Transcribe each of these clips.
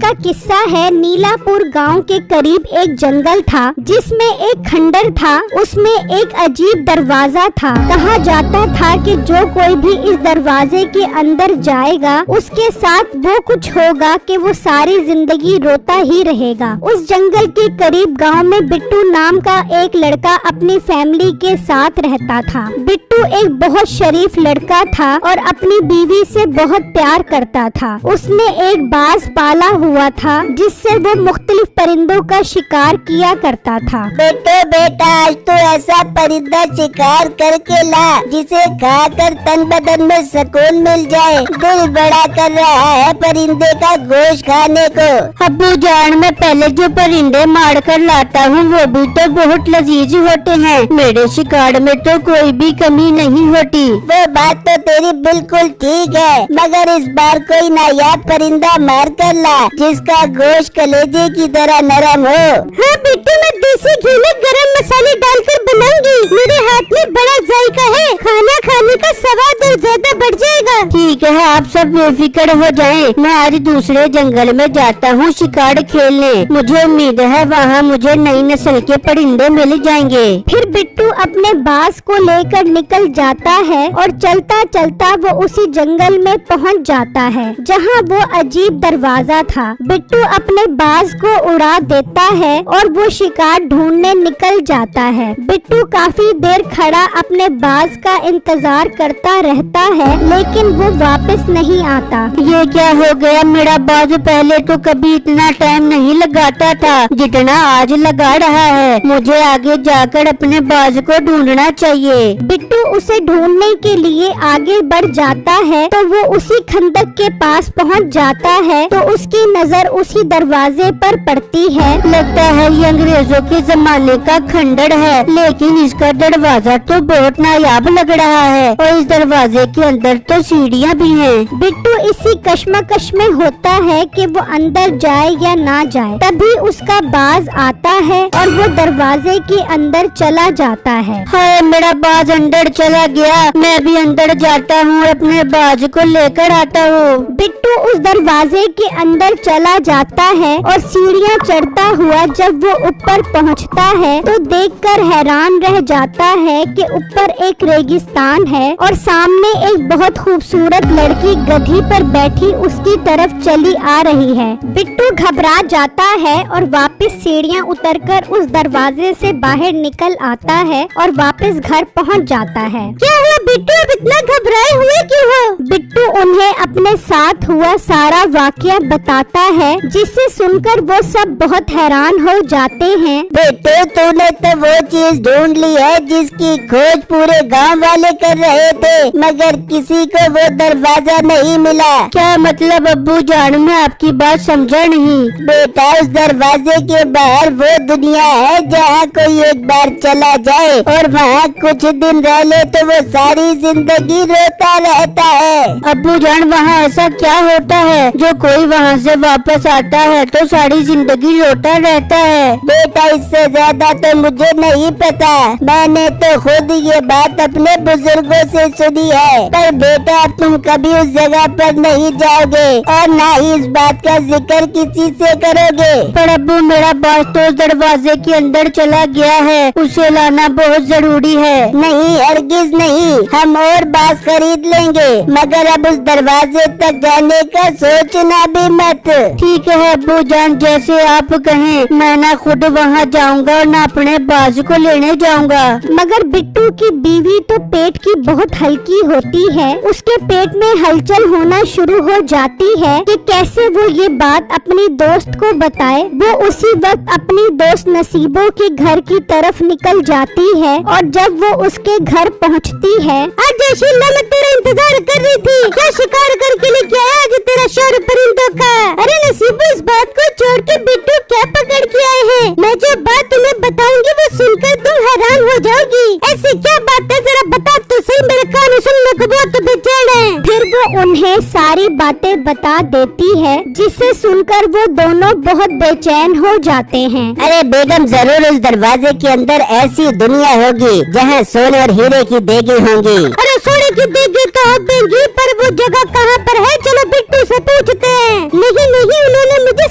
का किस्सा है। नीलापुर गांव के करीब एक जंगल था जिसमें एक खंडर था। उसमें एक अजीब दरवाजा था। कहा जाता था कि जो कोई भी इस दरवाजे के अंदर जाएगा उसके साथ वो कुछ होगा कि वो सारी जिंदगी रोता ही रहेगा। उस जंगल के करीब गांव में बिट्टू नाम का एक लड़का अपनी फैमिली के साथ रहता था। बिट्टू एक बहुत शरीफ लड़का था और अपनी बीवी से बहुत प्यार करता था। उसने एक बाज पाला हुआ था जिससे वो मुख्तलिफ परिंदों का शिकार किया करता था। बेटा आज तो ऐसा परिंदा शिकार करके ला जिसे खाकर तन बदन में सुकून मिल जाए। दिल बड़ा कर रहा है परिंदे का गोश्त खाने को। अब्बू जान, मैं पहले जो परिंदे मार कर लाता हूँ वो भी तो बहुत लजीज होते हैं। मेरे शिकार में तो कोई भी कमी नहीं होती। वो बात तो तेरी बिल्कुल ठीक है, मगर इस बार कोई नायाब परिंदा मार कर ला जिसका गोश्त कलेजे की तरह नरम हो। हाँ बिट्टू, मैं देसी घी में गरम मसाले डालकर बनाऊंगी। मेरे हाथ में बड़ा जायका है, खाना खाने का स्वाद और ज्यादा बढ़ जाएगा। ठीक है, आप सब बेफिक्र हो जाएं। मैं आज दूसरे जंगल में जाता हूँ शिकार खेलने। मुझे उम्मीद है वहाँ मुझे नई नस्ल के परिंदे मिल जाएंगे। फिर बिट्टू अपने बाज को लेकर निकल जाता है और चलता चलता वो उसी जंगल में पहुँच जाता है जहाँ वो अजीब दरवाजा था। बिट्टू अपने बाज को उड़ा देता है और वो शिकार ढूंढने निकल जाता है। बिट्टू काफी देर खड़ा अपने बाज का इंतजार करता रहता है लेकिन वो वापस नहीं आता। ये क्या हो गया? मेरा बाज पहले तो कभी इतना टाइम नहीं लगाता था जितना आज लगा रहा है। मुझे आगे जाकर अपने बाज को ढूंढना चाहिए। बिट्टू उसे ढूंढने के लिए आगे बढ़ जाता है तो वो उसी खंदक के पास पहुंच जाता है तो उसकी नजर उसी दरवाजे पर पड़ती है। लगता है ये अंग्रेजों के जमाने का खंडर है, लेकिन इसका दरवाजा तो बहुत नायाब लग रहा है और इस दरवाजे के अंदर तो सीढ़ियाँ भी हैं। बिट्टू इसी कश्मकश में होता है कि वो अंदर जाए या ना जाए। तभी उसका बाज आता है और वो दरवाजे के अंदर चला जाता है। हाय, मेरा बाज अंदर चला गया। मैं भी अंदर जाता हूँ, अपने बाज को लेकर आता हूँ। बिट्टू उस दरवाजे के अंदर चला जाता है और सीढ़ियाँ चढ़ता हुआ जब वो ऊपर पहुँचता है तो देखकर हैरान रह जाता है कि ऊपर एक रेगिस्तान है और सामने एक बहुत खूबसूरत लड़की गधी पर बैठी उसकी तरफ चली आ रही है। बिट्टू घबरा जाता है और वापस सीढ़ियाँ उतरकर उस दरवाजे से बाहर निकल आता है और वापस घर पहुँच जाता है। क्या हुआ बिट्टू, अब इतना घबराए हुए क्यों हो? बिट्टू उन्हें अपने साथ हुआ सारा वाकया बताता है जिसे सुनकर वो सब बहुत हैरान हो जाते हैं। बेटे, तूने तो वो चीज ढूंढ ली है जिसकी खोज पूरे गांव वाले कर रहे थे, मगर किसी को वो दरवाजा नहीं मिला। क्या मतलब अब्बू जान? मैं आपकी बात समझा नहीं। बेटा, उस दरवाजे के बाहर वो दुनिया है जहाँ कोई एक बार चला जाए और वहाँ कुछ दिन रह ले तो वो सारी जिंदगी रोता रहता है। अब्बू जान, वहाँ ऐसा क्या होता है जो कोई वहाँ से वापस आता है तो सारी जिंदगी रोता रहता है? बेटा, इससे ज्यादा तो मुझे नहीं पता। मैंने तो खुद ये बात अपने बुजुर्गों से सुनी है, पर बेटा तुम कभी उस जगह पर नहीं जाओगे और ना ही इस बात का जिक्र किसी से करोगे। पर अब्बू, मेरा बाज तो उस दरवाजे के अंदर चला गया है, उसे लाना बहुत जरूरी है। नहीं, हरगिज नहीं, हम और बाज खरीद लेंगे, मगर अब उस दरवाजे तक जाने का सोचना भी मत। ठीक है अब्बू जान, जैसे आप कहें। मैं ना खुद वहाँ जाऊँगा और ना अपने बाज को लेने जाऊँगा। मगर बिट्टू की बीवी तो पेट की बहुत हल्की होती है। उसके पेट में हलचल होना शुरू हो जाती है कि कैसे वो ये बात अपनी दोस्त को बताए। वो उसी वक्त अपनी दोस्त नसीबों के घर की तरफ निकल जाती है और जब वो उसके घर पहुँचती है, आज शीला, मैं तेरा इंतजार कर रही थी। क्या शिकार करके लेके आया आज तेरा शौर्य परिंदों का? अरे नसीबो, इस बात को छोड़ के बिट्टू क्या पकड़ के आए हैं? मैं जो बात तुम्हें बताऊंगी वो सुनकर तुम हैरान हो जाओगी। ऐसी क्या बात है, जरा बता तो सही, मेरे कान सुनने को बहुत बेचैन है। फिर वो उन्हें सारी बातें बता देती है जिसे सुनकर वो दोनों बहुत बेचैन हो जाते हैं। अरे बेगम, जरूर उस दरवाजे के अंदर ऐसी दुनिया होगी जहाँ सोने और हीरे की देगी होंगी। अरे सोने की देगी तो होगी, पर वो जगह कहाँ पर है? चलो बिट्टू से पूछते हैं। नहीं, उन्होंने मुझे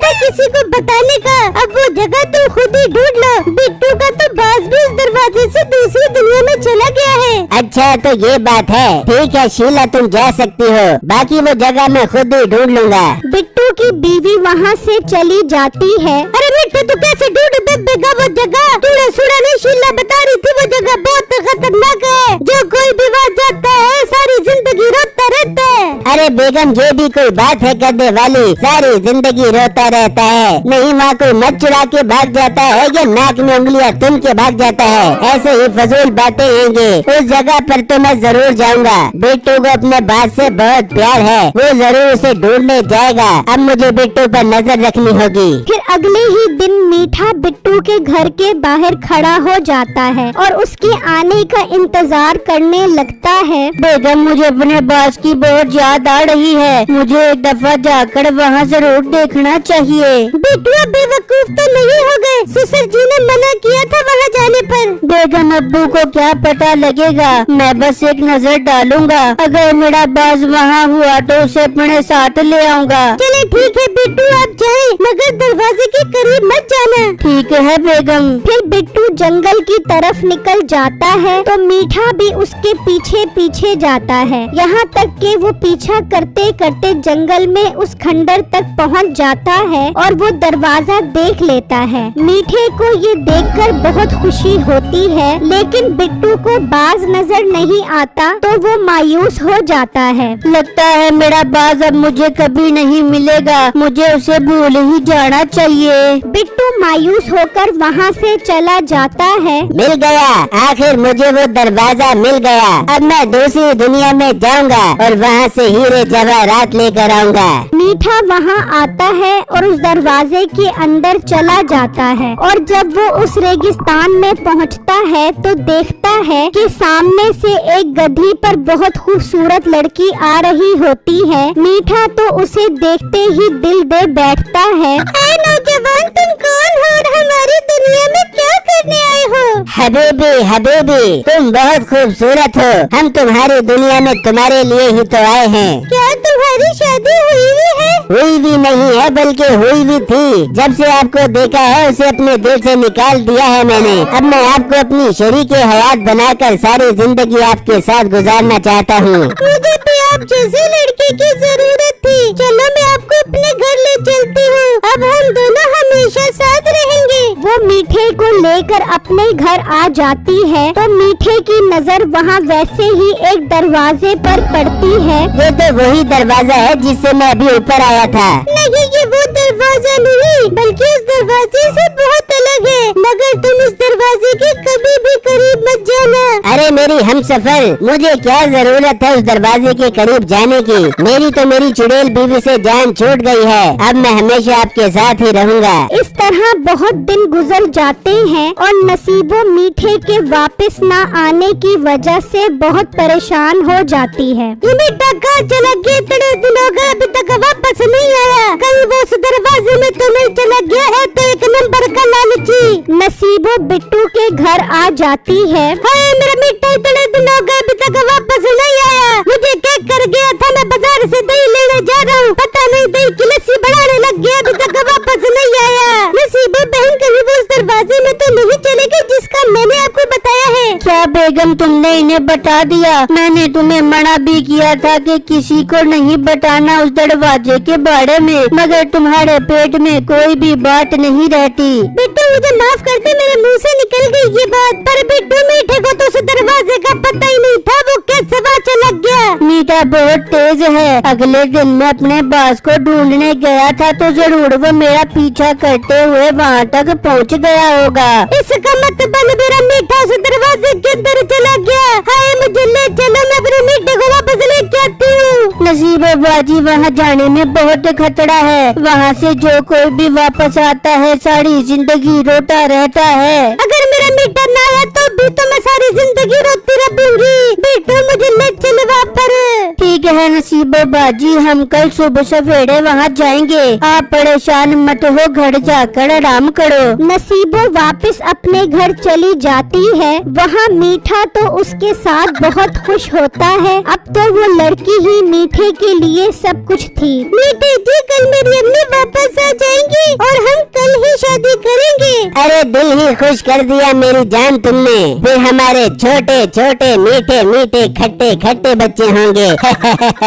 था किसी को बताने का। अब वो जगह तुम खुद ही ढूंढ लो। बिट्टू का तो बाज भी इस दरवाजे से दूसरी दुनिया में चला गया है। अच्छा तो ये बात है। ठीक है शीला तुम जा सकती हो, बाकी वो जगह मैं खुद ही ढूंढ लूंगा। बिट्टू की बीवी वहाँ से चली जाती है। अरे मिट्टू तू कैसे ढूंढ देगा वो जगह? तूने सुना नहीं, शीला बता रही थी वो जगह बहुत खतरनाक है। जो कोई भी वहाँ जाता है सारी जिंदगी रोता रहता है। अरे बेगम ये भी कोई बात है करने वाली? सारी जिंदगी रोता रहता है? नहीं, वहाँ कोई मत चुरा के भाग जाता है या नाक में उंगलियां तुम के भाग जाता है? ऐसे ही फजूल बातें होंगी। उस जगह पर तो मैं जरूर जाऊंगा। बिट्टू को अपने बात से बहुत प्यार है, वो जरूर उसे ढूंढने जाएगा। अब मुझे बिट्टू पर नजर रखनी होगी। फिर अगले ही दिन मीठा बिट्टू के घर के बाहर खड़ा हो जाता है और उसके आने का इंतजार करने लगता है। बेगम मुझे अपने बास की बहुत याद आ रही है, मुझे एक दफा जाकर वहाँ जरूर देखना चाहिए। बिट्टू बेवकूफ तो नहीं हो गए? ससुर जी ने मना किया था वहाँ जाने पर। बेगम अब्बू को क्या पता लगेगा, मैं बस एक नजर डालूंगा। अगर मेरा बाज वहाँ हुआ तो उसे अपने साथ ले आऊंगा। चले ठीक है बिट्टू आप जाए, मगर दरवाजे के करीब मत जाना। ठीक है बेगम। फिर बिट्टू जंगल की तरफ निकल जाता है तो मीठा भी उसके पीछे पीछे जाता है। यहाँ तक कि वो पीछा करते करते जंगल में उस खंडर तक पहुँच जाता है और वो दरवाजा देख लेता है। मीठे को ये देखकर बहुत खुशी होती है, लेकिन बिट्टू को बाज नजर नहीं आता तो वो मायूस हो जाता है। लगता है मेरा बाज अब मुझे कभी नहीं मिलेगा, मुझे उसे भूल ही जाना चाहिए। बिट्टू मायूस होकर वहाँ से चला जाता है। मिल गया, आखिर मुझे वो दरवाजा मिल गया। अब मैं दूसरी दुनिया में जाऊंगा और वहाँ से हीरे जवाहरात लेकर आऊंगा। मीठा वहाँ आता है और उस दरवाजे के अंदर चला जाता है और जब वो उस रेगिस्तान में पहुँचता है तो देखता है कि सामने से एक गधी पर बहुत खूबसूरत लड़की आ रही होती है। मीठा तो उसे देखते ही दिल दे बैठता है। नौजवान तुम कौन हो और हमारी दुनिया में क्या करने आए हो? हबीबी हबीबी तुम बहुत खूबसूरत हो, हम तुम्हारी दुनिया में तुम्हारे लिए ही तो आए हैं। क्या तुम्हारी शादी हुई है? हुई भी नहीं है बल्कि हुई भी थी। जब से आपको देखा है उसे अपने दिल से निकाल दिया है मैंने। अब मैं आपको अपनी शरीके हयात बनाकर सारी जिंदगी आपके साथ गुजारना चाहता हूँ। मुझे भी आप जैसे लड़के की जरूरत थी। चलो मैं आपको अपने घर ले चलती हूँ, अब हम दोनों हमेशा साथ रहेंगे। वो मीठे को लेकर अपने घर आ जाती है तो मीठे की नजर वहाँ वैसे ही एक दरवाजे पर पड़ती है। ये तो वही दरवाजा है जिससे मैं अभी ऊपर आया था। नहीं ये वो दरवाजा नहीं, बल्कि उस दरवाजे से बहुत अलग है। मगर तुम इस दरवाजे के कभी भी करीब मत जाना। अरे मेरी हमसफर, मुझे क्या जरूरत है उस दरवाजे के करीब जाने की? मेरी तो मेरी चुड़ैल बीवी से जान छूट गई है। अब मैं हमेशा आपके साथ ही रहूँगा। इस तरह बहुत दिन गुजर जाते हैं और नसीबो मीठे के वापस न आने की वजह से बहुत परेशान हो जाती है। ये बेटा कहाँ चला गया? इतने दिन हो गए अभी तक वापस नहीं आया। कहीं वो उस दरवाजे में तो नहीं चला गया है? तो एक नंबर का लालची। नसीबो बिट्टू के घर आ जाती है। हाय मेरा मीठा इतने दिन हो गए अभी तक वापस नहीं आया। मुझे क्या कर गया था? मैं बाजार से दही लेने जा रहा हूँ, पता नहीं दही की लस्सी बनाने लग गया, अभी तक वापस नहीं आया। नसीबो बहन कहीं वो उस दरवाजे में तो नहीं चले गए जिसका मैंने आपको बताया है? क्या बेगम तुमने इन्हें बता दिया? मैंने तुम्हें मना भी किया था कि किसी को नहीं बताना उस दरवाजे के बारे में, मगर तुम्हारे पेट में कोई भी बात नहीं रहती। बिट्टू मुझे माफ कर दे, मेरे मुंह से निकल गई ये बात। पर बिट्टू मीठे को तो उस दरवाजे का पता ही नहीं था, वो कैसे वहाँ चला गया? मीठा बहुत तेज है। अगले दिन मैं अपने बास को ढूंढने गया था तो जरूर वो मेरा पीछा करते हुए वहाँ तक पहुँच गया होगा। इसका मतलब मेरा मीठा उस दरवाजे के अंदर चला गया। हाय मुझे ले चलो, मैं अपने मीठे को वापस लेके आती हूँ। नसीबे बाजी वहाँ जाने में बहुत खतरा है। वहाँ से जो कोई भी वापस आता है सारी जिंदगी रोता रहता है। अगर मेरा मीठा ना आया तो भी तो मैं सारी जिंदगी रोती रहूंगी। बिट्टू मुझे ले चलो वहाँ पर। ठीक है नसीबो बाजी, हम कल सुबह सवेरे वहाँ जाएंगे। आप परेशान मत हो, घर जाकर आराम करो। नसीबो वापस अपने घर चली जाती है। वहाँ मीठा तो उसके साथ बहुत खुश होता है। अब तो वो लड़की ही मीठे के लिए सब कुछ थी। मीठे जी, कल मेरी अम्मी वापस आ जाएंगी और हम कल ही शादी करेंगे। अरे दिल ही खुश कर दिया मेरी जान तुमने। फिर हमारे छोटे छोटे मीठे मीठे खट्टे खट्टे बच्चे होंगे।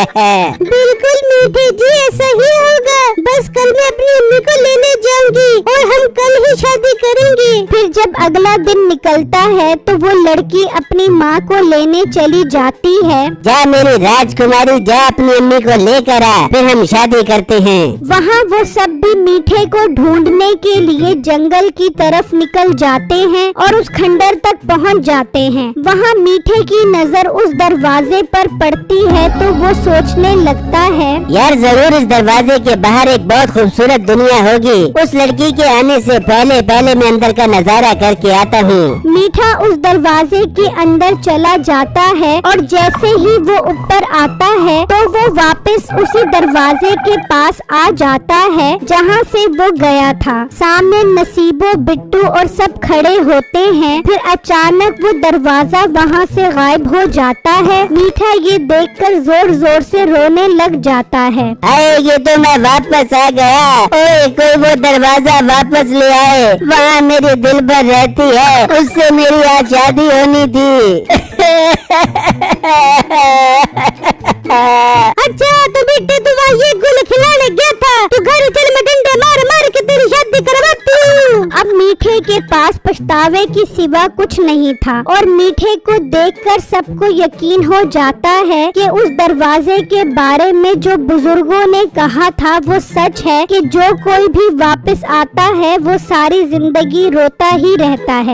बिल्कुल मीठे जी, ऐसा ही होगा। बस कल मैं अपनी अम्मी को लेने जाऊंगी और हम कल ही शादी करेंगे। फिर जब अगला दिन निकलता है तो वो लड़की अपनी माँ को लेने चली जाती है। जा मेरी राजकुमारी, जा अपनी अम्मी को लेकर आ, फिर हम शादी करते हैं। वहाँ वो सब भी मीठे को ढूंढने के लिए जंगल की तरफ निकल जाते हैं और उस खंडर तक पहुँच जाते हैं। वहाँ मीठे की नजर उस दरवाजे पर पड़ती है तो वो सोचने लगता है, यार जरूर इस दरवाजे के बाहर एक बहुत खूबसूरत दुनिया होगी। उस लड़की के आने से पहले पहले मैं अंदर का नजारा करके आता हूँ। मीठा उस दरवाजे के अंदर चला जाता है और जैसे ही वो ऊपर आता है तो वो वापस उसी दरवाजे के पास आ जाता है जहाँ से वो गया था। सामने नसीबो, बिट्टू और सब खड़े होते हैं। फिर अचानक वो दरवाजा वहाँ से गायब हो जाता है। मीठा ये देखकर जोर जोर से रोने लग जाता है। अरे ये तो मैं वापस आ गया। ओए कोई वो दरवाजा वापस ले आए, वहाँ मेरी दिल भर रहती है, उससे मेरी आज शादी होनी थी। अच्छा तो बेटे तू वहाँ ये गुल खिलाने गया था, तू घर चल, मैं डंडे मार मार के तेरी शादी करवाती हूँ। अब मीठे के पास पछतावे की सिवा कुछ नहीं था और मीठे को देखकर सबको यकीन हो जाता है कि उस दरवाजे के बारे में जो बुजुर्गों ने कहा था वो सच है कि जो कोई भी वापस आता है वो सारी जिंदगी रोता ही रहता है।